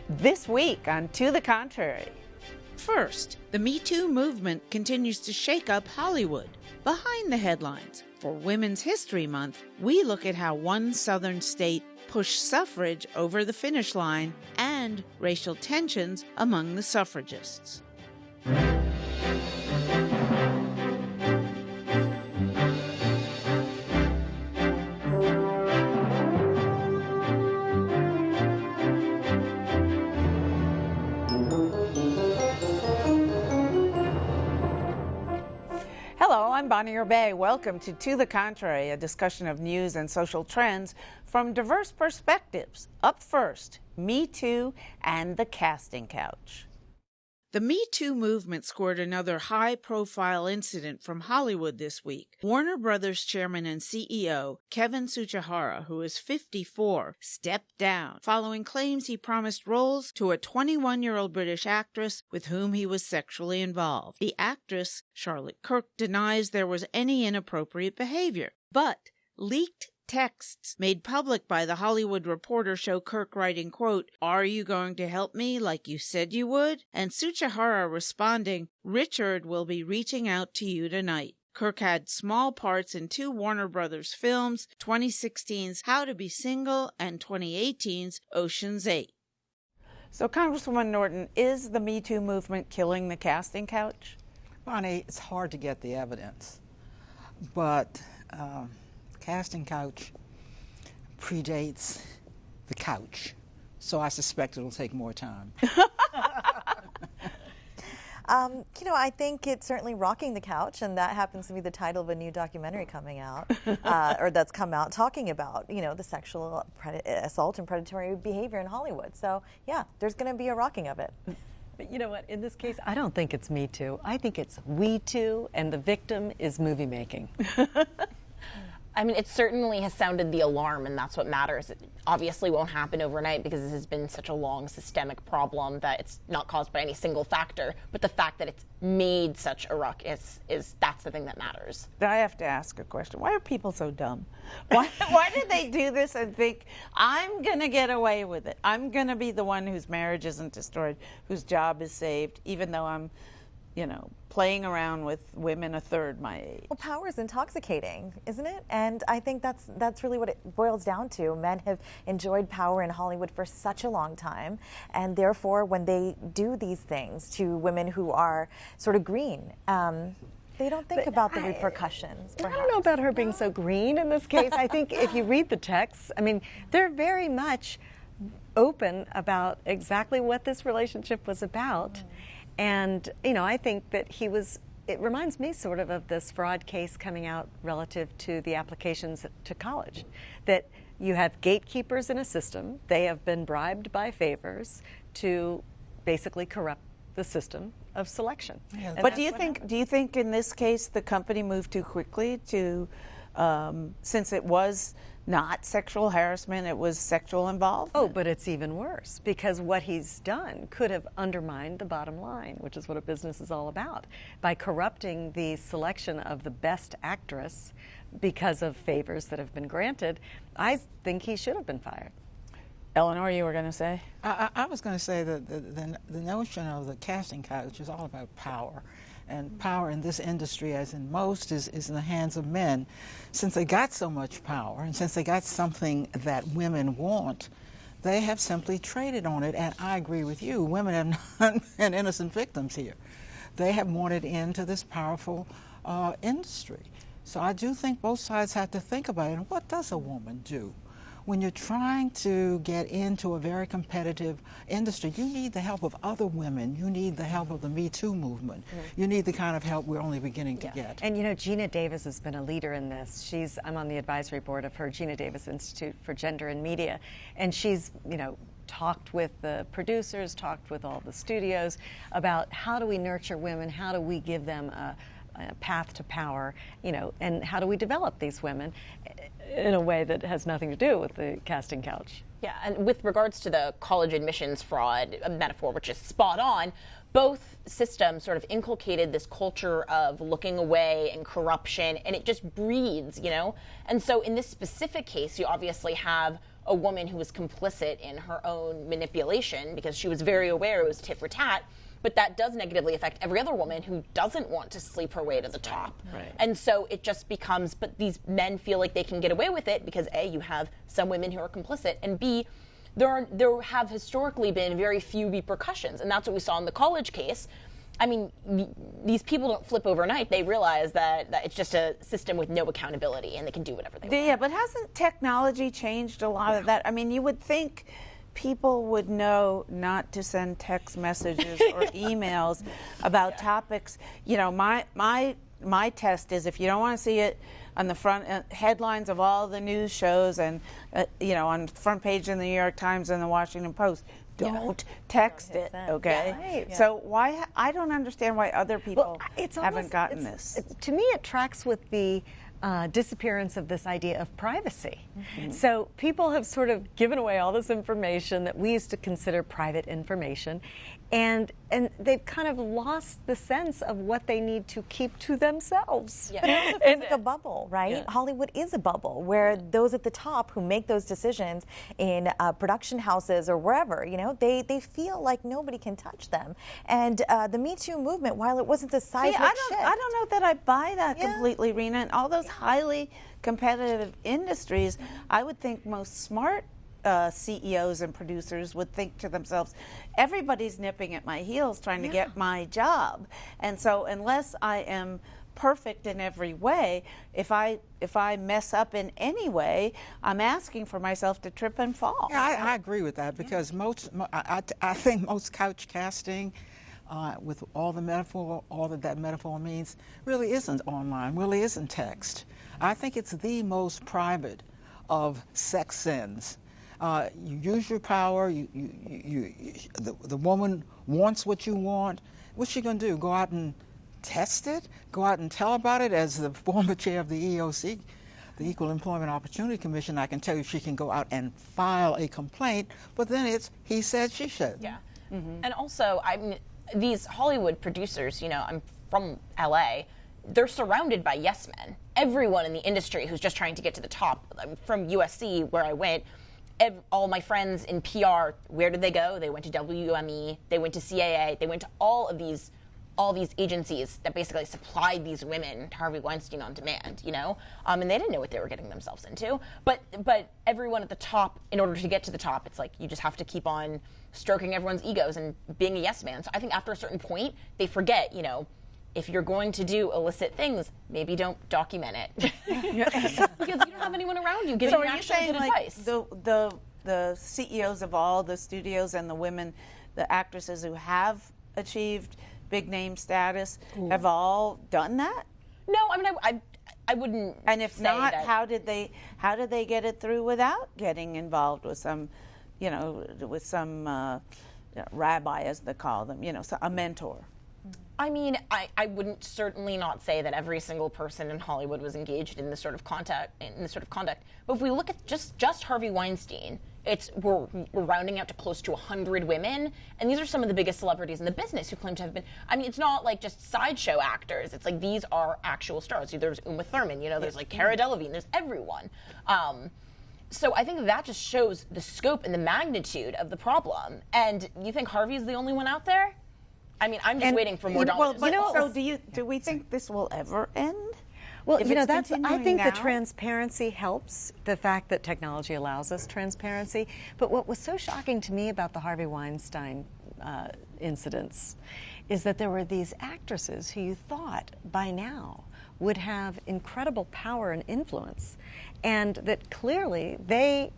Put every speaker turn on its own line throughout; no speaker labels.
This week on To the Contrary.
First, the Me Too movement continues to shake up Hollywood. Behind the headlines, for Women's History Month, we look at how one southern state pushed suffrage over the finish line and racial tensions among the suffragists.
Hello, I'm Bonnie Bay. Welcome to the Contrary, a discussion of news and social trends from diverse perspectives. Up first, Me Too and the casting couch.
The Me Too movement scored another high-profile incident from Hollywood this week. Warner Brothers chairman and CEO Kevin Tsuchihara, who is 54, stepped down following claims he promised roles to a 21-year-old British actress with whom he was sexually involved. The actress, Charlotte Kirk, denies there was any inappropriate behavior, but leaked texts made public by the Hollywood Reporter show Kirk writing, quote, "Are you going to help me like you said you would?" And Tsuchihara responding, "Richard will be reaching out to you tonight." Kirk had small parts in two Warner Brothers films, 2016's How to Be Single and 2018's Ocean's 8.
So, Congresswoman Norton, is the Me Too movement killing the casting couch?
Bonnie, it's hard to get the evidence, but casting couch predates the couch, so I suspect it'll take more time.
I think it's certainly rocking the couch, and that happens to be the title of a new documentary coming out, or that's come out, talking about, the sexual assault and predatory behavior in Hollywood. So, yeah, there's going to be a rocking of it.
But you know what? In this case, I don't think it's Me Too. I think it's We Too, and the victim is movie making.
I mean, it certainly has sounded the alarm, and that's what matters. It obviously won't happen overnight because this has been such a long systemic problem that it's not caused by any single factor. But the fact that it's made such a ruckus that's the thing that matters.
I have to ask a question. Why are people so dumb? Why did they do this and think, I'm going to get away with it? I'm going to be the one whose marriage isn't destroyed, whose job is saved, even though I'm playing around with women a third my age.
Well, power is intoxicating, isn't it? And I think that's really what it boils down to. Men have enjoyed power in Hollywood for such a long time, and therefore when they do these things to women who are sort of green, they don't think about the repercussions.
I don't know about her being so green in this case. I think if you read the texts, I mean, they're very much open about exactly what this relationship was about. And, I think that it reminds me sort of this fraud case coming out relative to the applications to college, that you have gatekeepers in a system. They have been bribed by favors to basically corrupt the system of selection.
Yeah. But do you think in this case the company moved too quickly to, since it was not sexual harassment, it was sexual involvement?
Oh, but it's even worse, because what he's done could have undermined the bottom line, which is what a business is all about, by corrupting the selection of the best actress because of favors that have been granted. I think he should have been fired.
Eleanor, you were going to say?
I was going to say that the notion of the casting couch is all about power. And power in this industry, as in most, is in the hands of men. Since they got so much power, and since they got something that women want, they have simply traded on it. And I agree with you. Women have not been innocent victims here. They have wanted into this powerful industry. So I do think both sides have to think about it. And what does a woman do? When you're trying to get into a very competitive industry, you need the help of other women. You need the help of the Me Too movement. You need the kind of help we're only beginning to get.
And Gina Davis has been a leader in this. I'm on the advisory board of her Gina Davis Institute for Gender and Media, and she's, talked with the producers, talked with all the studios about how do we nurture women, how do we give them a path to power, and how do we develop these women in a way that has nothing to do with the casting couch.
Yeah, and with regards to the college admissions fraud metaphor, which is spot on, both systems sort of inculcated this culture of looking away and corruption, and it just breeds, And so in this specific case, you obviously have a woman who was complicit in her own manipulation because she was very aware it was tit for tat. But that does negatively affect every other woman who doesn't want to sleep her way to the top.
Right.
And so it just becomes, but these men feel like they can get away with it because A, you have some women who are complicit, and B, there have historically been very few repercussions. And that's what we saw in the college case. I mean, these people don't flip overnight. They realize that it's just a system with no accountability and they can do whatever they want.
Yeah, but hasn't technology changed a lot of that? I mean, you would think people would know not to send text messages or emails about topics. You know, my test is if you don't want to see it on the front headlines of all the news shows and you know, on the front page in the New York Times and the Washington Post, don't text it, okay?
Yeah, right.
So why, I don't understand why other people haven't gotten this.
To me, it tracks with the disappearance of this idea of privacy. So people have sort of given away all this information that we used to consider private information, and they've kind of lost the sense of what they need to keep to themselves.
Yeah. It's like a bubble, right?
Yeah.
Hollywood is a bubble where those at the top who make those decisions in production houses or wherever, you know, they feel like nobody can touch them. And the Me Too movement, while it wasn't a seismic shift,
I don't know that I buy that completely, Rina. And all those highly competitive industries, I would think most smart CEOs and producers would think to themselves, everybody's nipping at my heels trying to get my job. And so unless I am perfect in every way, if I mess up in any way, I'm asking for myself to trip and fall.
Yeah, I agree with that because I think most couch casting, with all the metaphor, all that metaphor means, really isn't online, really isn't text. I think it's the most private of sex sins. You use your power. The woman wants what you want. What's she going to do? Go out and test it? Go out and tell about it? As the former chair of the EOC, the Equal Employment Opportunity Commission, I can tell you she can go out and file a complaint, but then it's he said, she said.
Yeah. And also, I mean, these Hollywood producers, you know, I'm from LA, they're surrounded by yes men. Everyone in the industry who's just trying to get to the top. I'm from USC, where I went, all my friends in PR, where did they go? They went to WME, they went to CAA, they went to all these agencies that basically supplied these women to Harvey Weinstein on demand, you know? And they didn't know what they were getting themselves into. But everyone at the top, in order to get to the top, it's like you just have to keep on stroking everyone's egos and being a yes man. So I think after a certain point, they forget, you know, if you're going to do illicit things, maybe don't document it. Because you don't have anyone around you giving you actual good advice.
The CEOs of all the studios and the women, the actresses who have achieved big name status, have all done that?
No, I mean, I wouldn't.
And if
say
not,
that.
how did they get it through without getting involved with some, you know, with some rabbi, as they call them, you know, a mentor?
I mean, I wouldn't certainly not say that every single person in Hollywood was engaged in this sort of conduct. But if we look at just Harvey Weinstein, we're rounding out to close to 100 women, and these are some of the biggest celebrities in the business who claim to have been. I mean, it's not like just sideshow actors. It's like these are actual stars. There's Uma Thurman, you know, there's like Cara Delevingne, there's everyone. So I think that just shows the scope and the magnitude of the problem. And you think Harvey's the only one out there? I mean, I'm just waiting for more dollars.
So do we think this will ever end?
Well,
If
you know,
it's
I
continuing
think the
now?
transparency helps, the fact that technology allows us transparency. But what was so shocking to me about the Harvey Weinstein incidents is that there were these actresses who you thought by now would have incredible power and influence, and that clearly they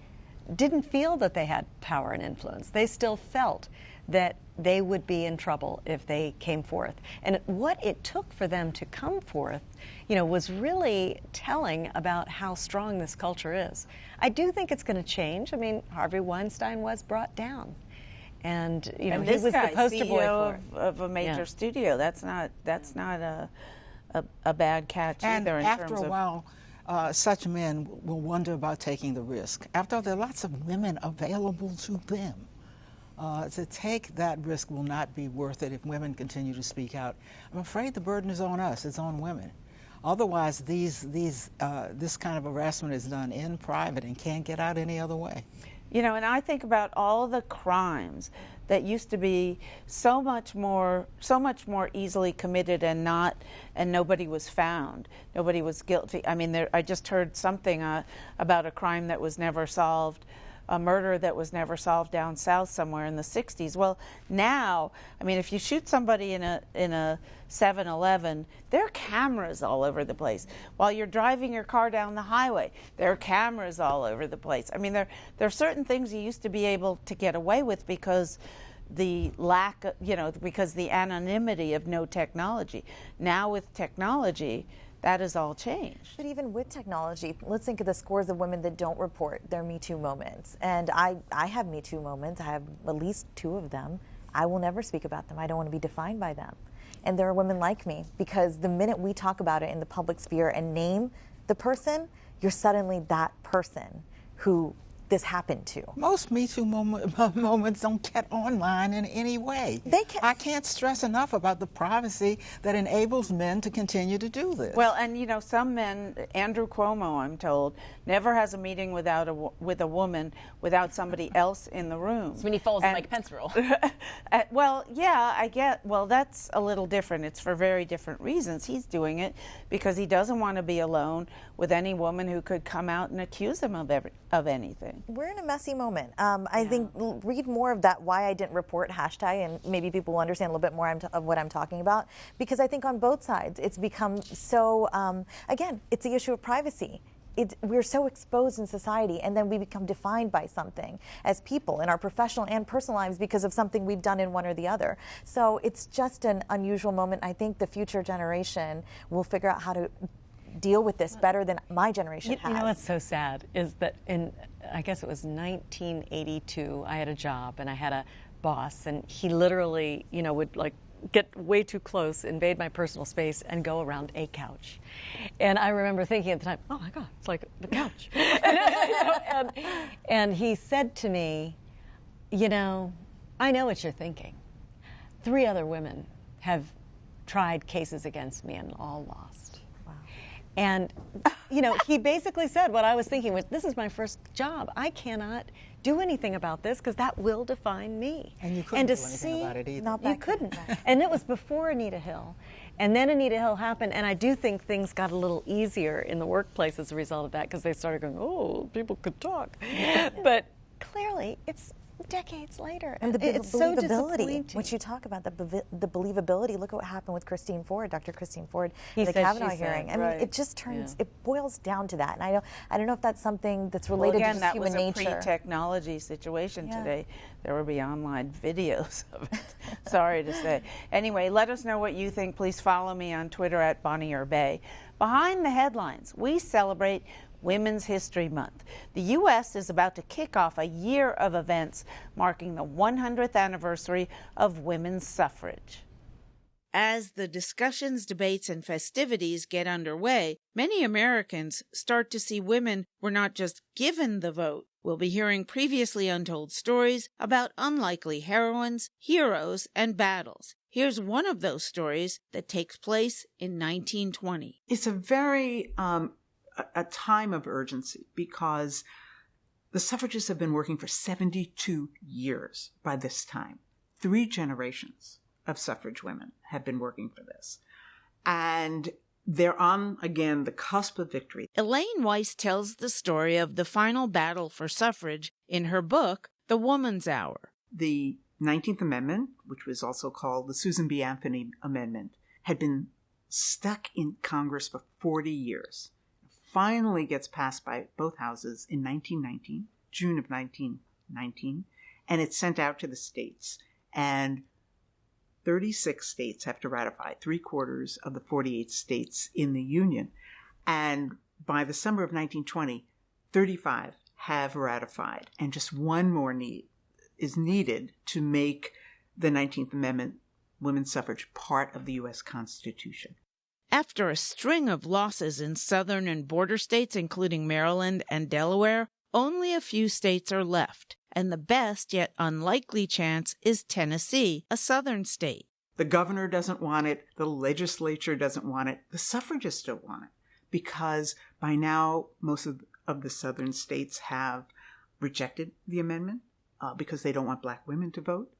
didn't feel that they had power and influence. They still felt that they would be in trouble if they came forth. And what it took for them to come forth, you know, was really telling about how strong this culture is. I do think it's going to change. I mean, Harvey Weinstein was brought down. And, you know,
And
he
this
was
guy,
the poster boy
CEO
for it.
of a major studio. That's not a bad catch either.
And
in
after
terms
a
of,
while, such men will wonder about taking the risk. After all, there are lots of women available to them. To take that risk will not be worth it if women continue to speak out. I'm afraid the burden is on us. It's on women. Otherwise, this kind of harassment is done in private and can't get out any other way.
You know, and I think about all the crimes that used to be so much more easily committed and nobody was found. Nobody was guilty. I mean, I just heard something about a crime that was never solved, a murder that was never solved down south somewhere in the 60s. Well, now, I mean, if you shoot somebody in a 7-Eleven, there are cameras all over the place. While you're driving your car down the highway, there are cameras all over the place. I mean, there are certain things you used to be able to get away with because the lack of, because the anonymity of no technology. Now with technology, that has all changed.
But even with technology, let's think of the scores of women that don't report their Me Too moments. And I have Me Too moments. I have at least 2 of them. I will never speak about them. I don't want to be defined by them. And there are women like me, because the minute we talk about it in the public sphere and name the person, you're suddenly that person who this happened to.
Most Me Too moments don't get online in any way. I can't stress enough about the privacy that enables men to continue to do this.
Well, and some men, Andrew Cuomo, I'm told, never has a meeting with a woman without somebody else in the room.
So when he follows the Mike Pence rule.
Well, yeah, well, that's a little different. It's for very different reasons. He's doing it because he doesn't want to be alone with any woman who could come out and accuse him of anything.
We're in a messy moment. I think read more of that "why I didn't report" hashtag, and maybe people will understand a little bit more of what I'm talking about. Because I think on both sides, it's become so, again, it's the issue of privacy. We're so exposed in society, and then we become defined by something as people in our professional and personal lives because of something we've done in one or the other. So it's just an unusual moment. I think the future generation will figure out how to deal with this better than my generation has.
You know what's so sad is that I guess it was 1982, I had a job and I had a boss, and he literally, would like get way too close, invade my personal space, and go around a couch. And I remember thinking at the time, oh my God, it's like the couch. and he said to me, I know what you're thinking. 3 other women have tried cases against me and all lost.
Wow.
And, he basically said what I was thinking, which this is my first job. I cannot do anything about this because that will define me.
And you couldn't do anything about it either.
You couldn't. And it was before Anita Hill. And then Anita Hill happened, and I do think things got a little easier in the workplace as a result of that, because they started going, oh, people could talk. But clearly, it's decades later.
And
it's so
believability,
disappointing.
which you talk about, the believability. Look at what happened with Christine Ford, Dr. Christine Ford,
He
the
said,
Kavanaugh
she
hearing.
said,
I mean, it just turns, it boils down to that. And I don't know if that's something that's related to just human nature.
That was a pre-technology situation today. There will be online videos of it. Sorry to say. Anyway, let us know what you think. Please follow me on Twitter at Bonnie or Bay. Behind the headlines, we celebrate Women's History Month. The U.S. is about to kick off a year of events marking the 100th anniversary of women's suffrage.
As the discussions, debates, and festivities get underway, many Americans start to see women were not just given the vote. We'll be hearing previously untold stories about unlikely heroines, heroes, and battles. Here's one of those stories that takes place in 1920.
It's a very a time of urgency, because the suffragists have been working for 72 years by this time. 3 generations of suffrage women have been working for this. And they're on, again, the cusp of victory.
Elaine Weiss tells the story of the final battle for suffrage in her book, The Woman's Hour.
The 19th Amendment, which was also called the Susan B. Anthony Amendment, had been stuck in Congress for 40 years. Finally gets passed by both houses in 1919, June of 1919, and it's sent out to the states. And 36 states have to ratify, 3/4 of the 48 states in the Union. And by the summer of 1920, 35 have ratified, and just one more is needed to make the 19th Amendment, women's suffrage, part of the U.S. Constitution.
After a string of losses in southern and border states, including Maryland and Delaware, only a few states are left, and the best yet unlikely chance is Tennessee, a southern state.
The governor doesn't want it. The legislature doesn't want it. The suffragists don't want it, because by now most of the southern states have rejected the amendment because they don't want black women to vote.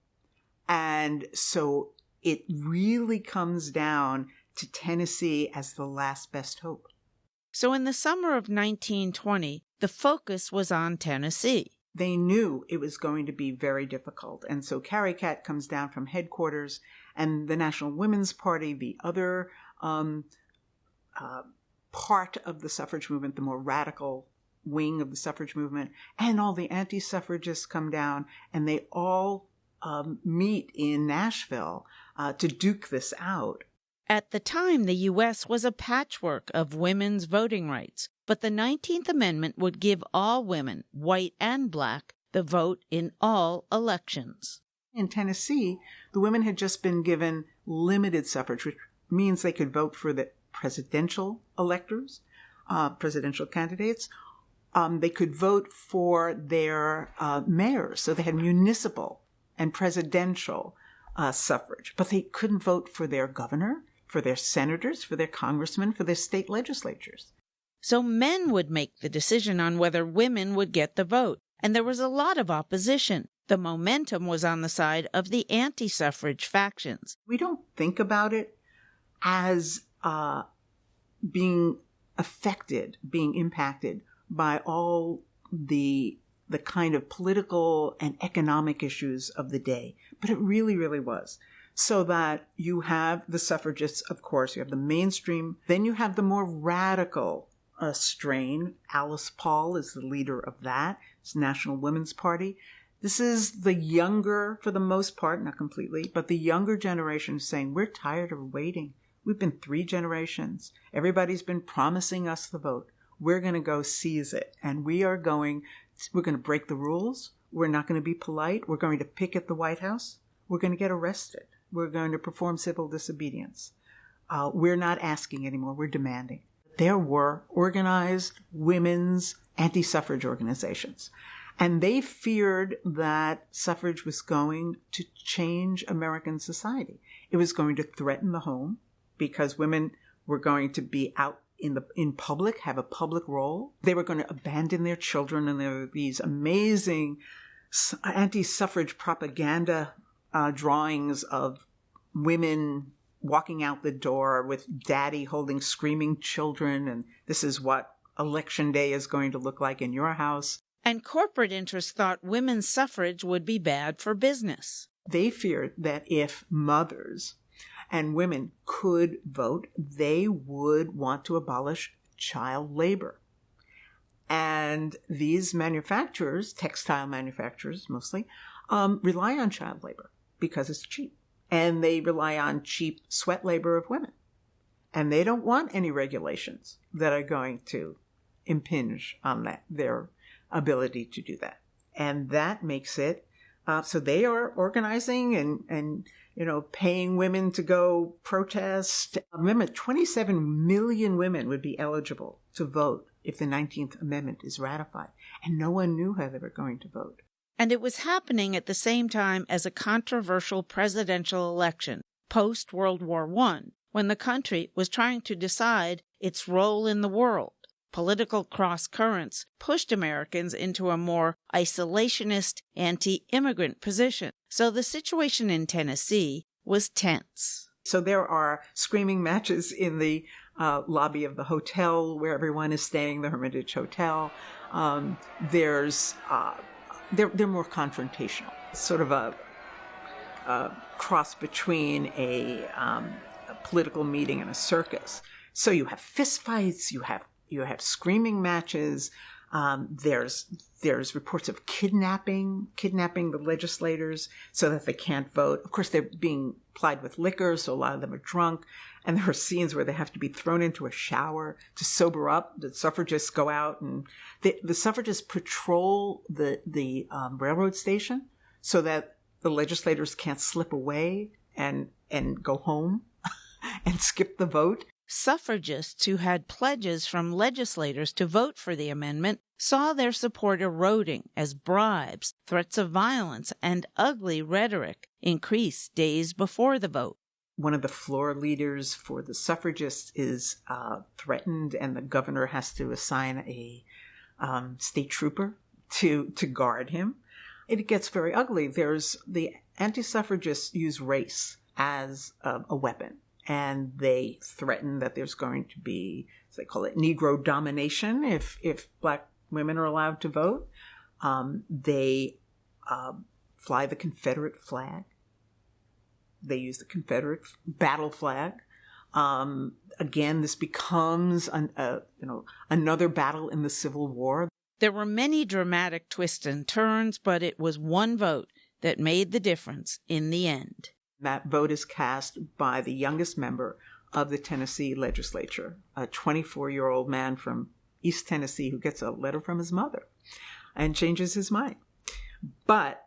And so it really comes down to Tennessee as the last best hope.
So in the summer of 1920, the focus was on Tennessee.
They knew it was going to be very difficult. And so Carrie Cat comes down from headquarters, and the National Women's Party, the other part of the suffrage movement, the more radical wing of the suffrage movement, and all the anti-suffragists come down, and they all meet in Nashville to duke this out.
At the time, the U.S. was a patchwork of women's voting rights, but the 19th Amendment would give all women, white and black, the vote in all elections.
In Tennessee, the women had just been given limited suffrage, which means they could vote for the presidential electors, presidential candidates. They could vote for their mayors, so they had municipal and presidential suffrage, but they couldn't vote for their governor, for their senators, for their congressmen, for their state legislatures.
So men would make the decision on whether women would get the vote, and there was a lot of opposition. The momentum was on the side of the anti-suffrage factions.
We don't think about it as being affected, being impacted by all the kind of political and economic issues of the day. But it really, really was. So that you have the suffragists, of course, you have the mainstream, then you have the more radical strain. Alice Paul is the leader of that. It's the National Women's Party. This is the younger, for the most part, not completely, but the younger generation saying, we're tired of waiting. We've been 3 generations. Everybody's been promising us the vote. We're going to go seize it. And we're going to break the rules. We're not going to be polite. We're going to picket the White House. We're going to get arrested. We're going to perform civil disobedience. We're not asking anymore. We're demanding. There were organized women's anti-suffrage organizations. And they feared that suffrage was going to change American society. It was going to threaten the home because women were going to be out in public, have a public role. They were going to abandon their children, and there were these amazing anti-suffrage propaganda drawings of women walking out the door with daddy holding screaming children, and this is what election day is going to look like in your house.
And corporate interests thought women's suffrage would be bad for business.
They feared that if mothers and women could vote, they would want to abolish child labor. And these manufacturers, textile manufacturers mostly, rely on child labor because it's cheap. And they rely on cheap sweat labor of women. And they don't want any regulations that are going to impinge on their ability to do that. And that makes it, so they are organizing and paying women to go protest. Remember, 27 million women would be eligible to vote if the 19th Amendment is ratified. And no one knew how they were going to vote.
And it was happening at the same time as a controversial presidential election, post-World War I, when the country was trying to decide its role in the world. Political cross-currents pushed Americans into a more isolationist, anti-immigrant position. So the situation in Tennessee was tense.
So there are screaming matches in the lobby of the hotel where everyone is staying, the Hermitage Hotel. They're more confrontational, sort of a cross between a political meeting and a circus. So you have fistfights, you have screaming matches. There's reports of kidnapping the legislators so that they can't vote. Of course, they're being plied with liquor, so a lot of them are drunk. And there are scenes where they have to be thrown into a shower to sober up. The suffragists go out, and the suffragists patrol the railroad station so that the legislators can't slip away and go home and skip the vote.
Suffragists who had pledges from legislators to vote for the amendment saw their support eroding as bribes, threats of violence, and ugly rhetoric increased days before the vote.
one of the floor leaders for the suffragists is threatened, and the governor has to assign a state trooper to guard him. It gets very ugly. The anti-suffragists use race as a weapon, and they threaten that there's going to be, as they call it, Negro domination if black women are allowed to vote. They fly the Confederate flag. They use the Confederate battle flag. Again, this becomes another battle in the Civil War.
There were many dramatic twists and turns, but it was one vote that made the difference in the end.
That vote is cast by the youngest member of the Tennessee legislature, a 24-year-old man from East Tennessee who gets a letter from his mother and changes his mind. But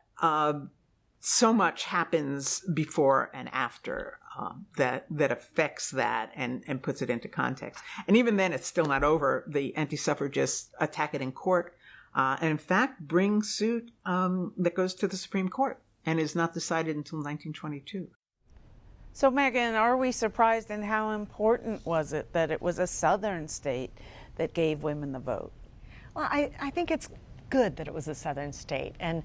so much happens before and after that affects that and puts it into context. And even then, it's still not over. The anti-suffragists attack it in court and, in fact, bring suit that goes to the Supreme Court and is not decided until 1922.
So, Megan, are we surprised, and how important was it that it was a southern state that gave women the vote?
Well, I think it's good that it was a southern state. And,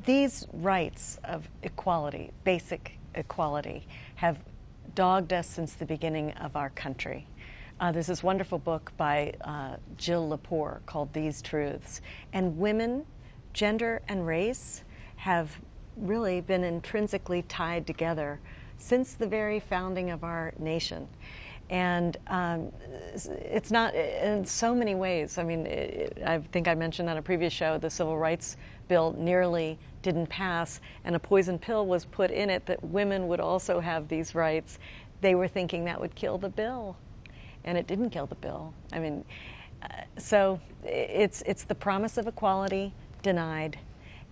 these rights of equality, basic equality, have dogged us since the beginning of our country. There's this wonderful book by Jill Lepore called These Truths. And women, gender, and race have really been intrinsically tied together since the very founding of our nation. And it's not in so many ways. I mean, I think I mentioned on a previous show, the Civil Rights Bill nearly didn't pass, and a poison pill was put in it that women would also have these rights. They were thinking that would kill the bill, and it didn't kill the bill. I mean, so it's the promise of equality denied,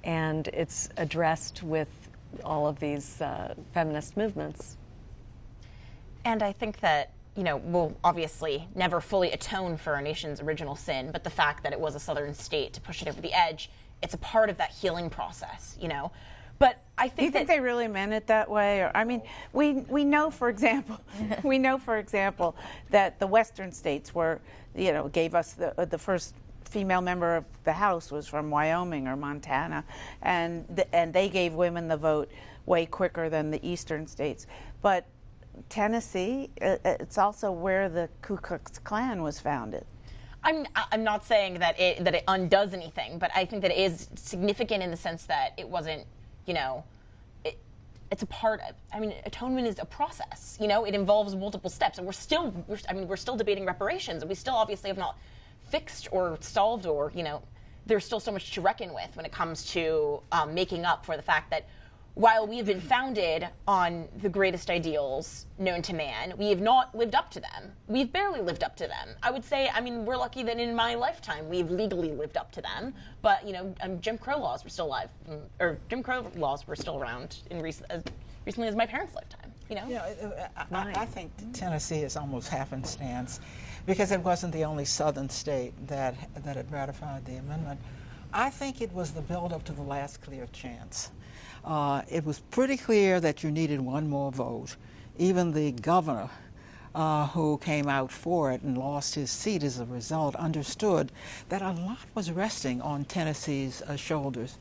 and it's addressed with all of these feminist movements.
And I think that, we'll obviously never fully atone for our nation's original sin, but the fact that it was a southern state to push it over the edge, it's a part of that healing process, But I think
Do you think they really meant it that way? Or, I mean, we know, for example, that the Western states were, gave us the first female member of the House was from Wyoming or Montana, and they gave women the vote way quicker than the Eastern states. But Tennessee, it's also where the Ku Klux Klan was founded.
I'm not saying that it undoes anything, but I think that it is significant in the sense that it wasn't, it's a part of, atonement is a process, it involves multiple steps, and we're still debating reparations, and we still obviously have not fixed or solved, or, there's still so much to reckon with when it comes to making up for the fact that while we have been founded on the greatest ideals known to man, we have not lived up to them. We've barely lived up to them. I would say, we're lucky that in my lifetime we've legally lived up to them. But, Jim Crow laws were still alive, or Jim Crow laws were still around as recently as my parents' lifetime.
I think Tennessee is almost happenstance because it wasn't the only southern state that had ratified the amendment. I think it was the build-up to the last clear chance. It was pretty clear that you needed one more vote. Even the governor who came out for it and lost his seat as a result understood that a lot was resting on Tennessee's shoulders.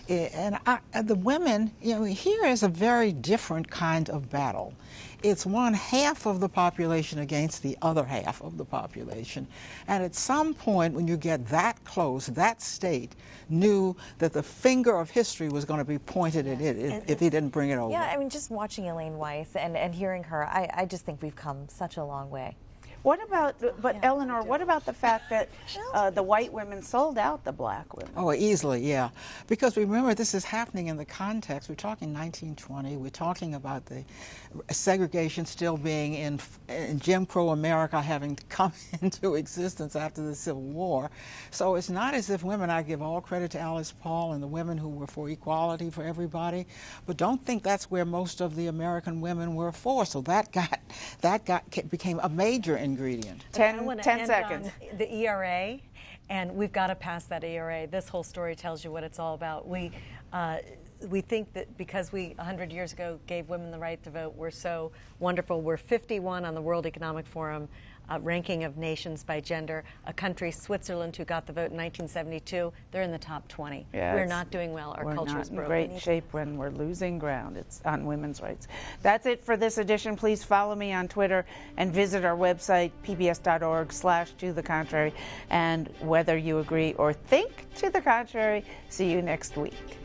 And the women, here is a very different kind of battle. It's one half of the population against the other half of the population. And at some point when you get that close, that state knew that the finger of history was going to be pointed at it if he didn't bring it over.
Yeah, just watching Elaine Weiss and hearing her, I just think we've come such a long way.
What about, Eleanor, what about the fact that the white women sold out the black women?
Oh, easily, yeah. Because remember, this is happening in the context. We're talking 1920. We're talking about the segregation still being in Jim Crow America having come into existence after the Civil War. So it's not as if women, I give all credit to Alice Paul and the women who were for equality for everybody, but don't think that's where most of the American women were for. So that became a major ingredient.
10 seconds.
The ERA, and we've got to pass that ERA. This whole story tells you what it's all about. we think that because we 100 years ago gave women the right to vote, we're so wonderful. We're 51 on the World Economic Forum ranking of nations by gender. A country, Switzerland, who got the vote in 1972, they're in the top 20.
Yeah,
we're not doing well. Our culture is broken.
We're not in great shape when we're losing ground. It's on women's rights. That's it for this edition. Please follow me on Twitter and visit our website, pbs.org/to the contrary. And whether you agree or think to the contrary, see you next week.